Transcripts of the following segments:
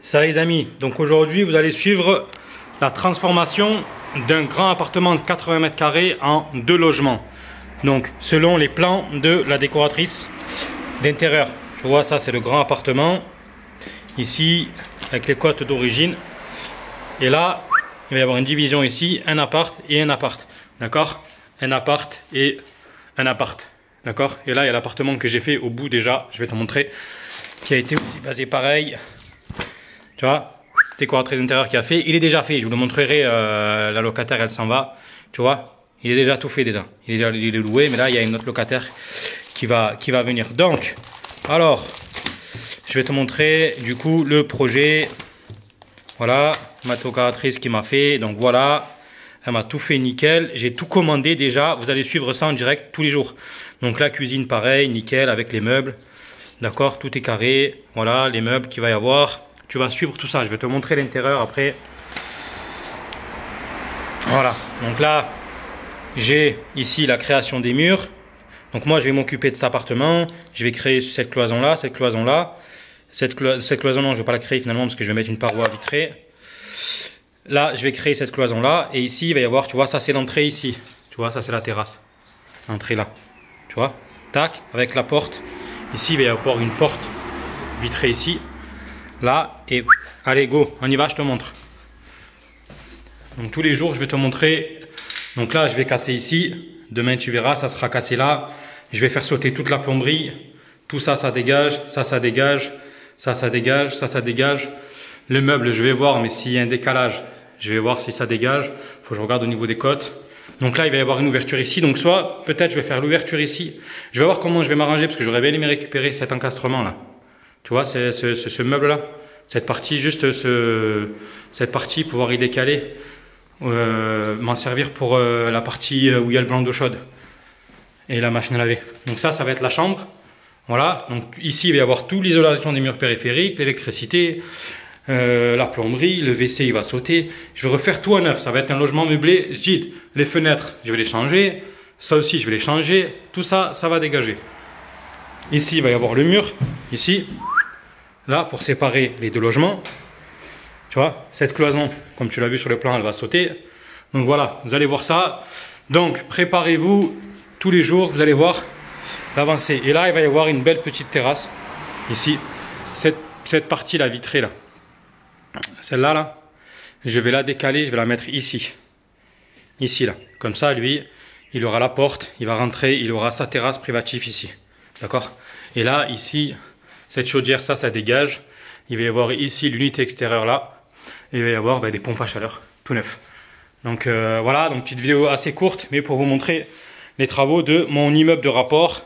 Salut les amis, donc aujourd'hui vous allez suivre la transformation d'un grand appartement de 80 mètres carrés en 2 logements. Donc selon les plans de la décoratrice d'intérieur. Tu vois, ça c'est le grand appartement, ici avec les côtes d'origine. Et là, il va y avoir une division ici, un appart et un appart. D'accord? Un appart et un appart. D'accord? Et là il y a l'appartement que j'ai fait au bout déjà, je vais te montrer, qui a été aussi basé pareil. Tu vois, décoratrice intérieure qui a fait, il est déjà fait, je vous le montrerai, la locataire elle s'en va, tu vois, il est déjà tout fait déjà, il est loué, mais là il y a une autre locataire qui va venir. Donc, alors, je vais te montrer du coup le projet, voilà, ma décoratrice qui m'a fait, donc voilà, elle m'a tout fait nickel, j'ai tout commandé déjà, vous allez suivre ça en direct tous les jours. Donc la cuisine pareil, nickel, avec les meubles, d'accord, tout est carré, voilà, les meubles qu'il va y avoir. Tu vas suivre tout ça, je vais te montrer l'intérieur après. Voilà, donc là, j'ai ici la création des murs. Donc moi, je vais m'occuper de cet appartement. Je vais créer cette cloison-là, cette cloison-là. Cette cloison, non, je ne vais pas la créer finalement parce que je vais mettre une paroi vitrée. Là, je vais créer cette cloison-là. Et ici, il va y avoir, tu vois, ça c'est l'entrée ici. Tu vois, ça c'est la terrasse. L'entrée là. Tu vois, tac, avec la porte. Ici, il va y avoir une porte vitrée ici. Là, et allez go, on y va, je te montre. Donc tous les jours je vais te montrer. Donc là je vais casser ici, demain tu verras, ça sera cassé là. Je vais faire sauter toute la plomberie. Tout ça, ça dégage, ça dégage, ça dégage, ça dégage. Le meuble, je vais voir, mais s'il y a un décalage, je vais voir si ça dégage. Faut que je regarde au niveau des côtes. Donc là il va y avoir une ouverture ici, donc soit peut-être je vais faire l'ouverture ici. Je vais voir comment je vais m'arranger parce que j'aurais bien aimé récupérer cet encastrement là. Tu vois, c'est ce meuble-là, cette partie, juste cette partie, pouvoir y décaler, m'en servir pour la partie où il y a le blanc d'eau chaude et la machine à laver. Donc ça va être la chambre. Voilà, donc ici il va y avoir toute l'isolation des murs périphériques, l'électricité, la plomberie, le WC il va sauter. Je vais refaire tout à neuf, ça va être un logement meublé. Je dis, les fenêtres, je vais les changer, ça aussi je vais les changer, tout ça, ça va dégager. Ici il va y avoir le mur, ici. Là, pour séparer les 2 logements, tu vois, cette cloison, comme tu l'as vu sur le plan, elle va sauter. Donc voilà, vous allez voir ça. Donc, préparez-vous tous les jours, vous allez voir l'avancée. Et là, il va y avoir une belle petite terrasse, ici. Cette partie-là, vitrée, là. Celle-là, là, je vais la décaler, je vais la mettre ici. Ici, là. Comme ça, lui, il aura la porte, il va rentrer, il aura sa terrasse privative ici. D'accord? Et là, ici... Cette chaudière, ça dégage. Il va y avoir ici l'unité extérieure là. Et il va y avoir des pompes à chaleur, tout neuf. Donc voilà, donc petite vidéo assez courte, mais pour vous montrer les travaux de mon immeuble de rapport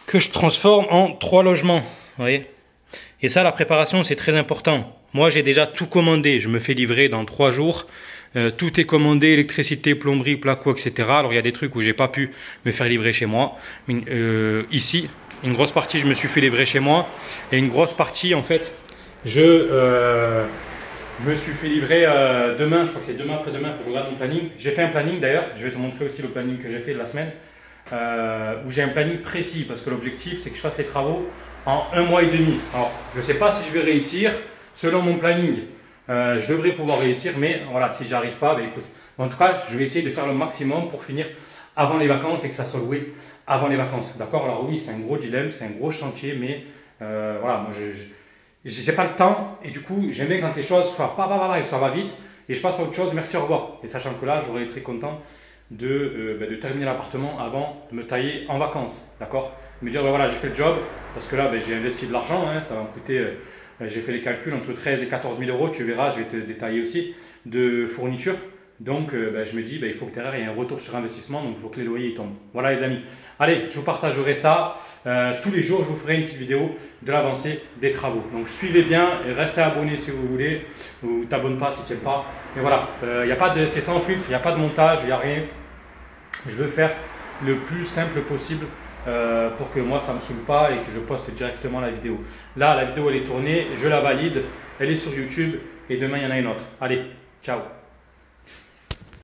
que je transforme en 3 logements. Vous voyez? Et ça, la préparation, c'est très important. Moi, j'ai déjà tout commandé. Je me fais livrer dans 3 jours. Tout est commandé, électricité, plomberie, placo, etc. Alors, il y a des trucs où j'ai pas pu me faire livrer chez moi. Mais, ici, une grosse partie, je me suis fait livrer chez moi. Et une grosse partie, en fait, je me suis fait livrer demain. Je crois que c'est demain, après-demain. Il faut que je regarde mon planning. J'ai fait un planning d'ailleurs. Je vais te montrer aussi le planning que j'ai fait de la semaine. Où j'ai un planning précis. Parce que l'objectif, c'est que je fasse les travaux en 1 mois et demi. Alors, je ne sais pas si je vais réussir. Selon mon planning, je devrais pouvoir réussir. Mais voilà, si j'y arrive pas, écoute. En tout cas, je vais essayer de faire le maximum pour finir avant les vacances et que ça soit loué avant les vacances. D'accord? Alors oui, c'est un gros dilemme, c'est un gros chantier, mais voilà, moi je n'ai pas le temps et du coup, j'aime bien quand les choses ça va vite et je passe à autre chose, merci, au revoir. Et sachant que là, j'aurais été très content de terminer l'appartement avant de me tailler en vacances. D'accord? Me dire, voilà, j'ai fait le job parce que là, j'ai investi de l'argent, hein, ça va me coûter, j'ai fait les calculs entre 13 et 14 000 euros, tu verras, je vais te détailler aussi, de fourniture. Donc, je me dis, il faut que derrière il y ait un retour sur investissement, donc il faut que les loyers tombent. Voilà les amis. Allez, je vous partagerai ça. Tous les jours, je vous ferai une petite vidéo de l'avancée des travaux. Donc, suivez bien et restez abonnés si vous voulez. Ou t'abonnes pas si tu n'aimes pas. Mais voilà, c'est sans filtre, il n'y a pas de montage, il n'y a rien. Je veux faire le plus simple possible pour que moi, ça ne me saoule pas et que je poste directement la vidéo. Là, la vidéo, elle est tournée, je la valide. Elle est sur YouTube et demain, il y en a une autre. Allez, ciao.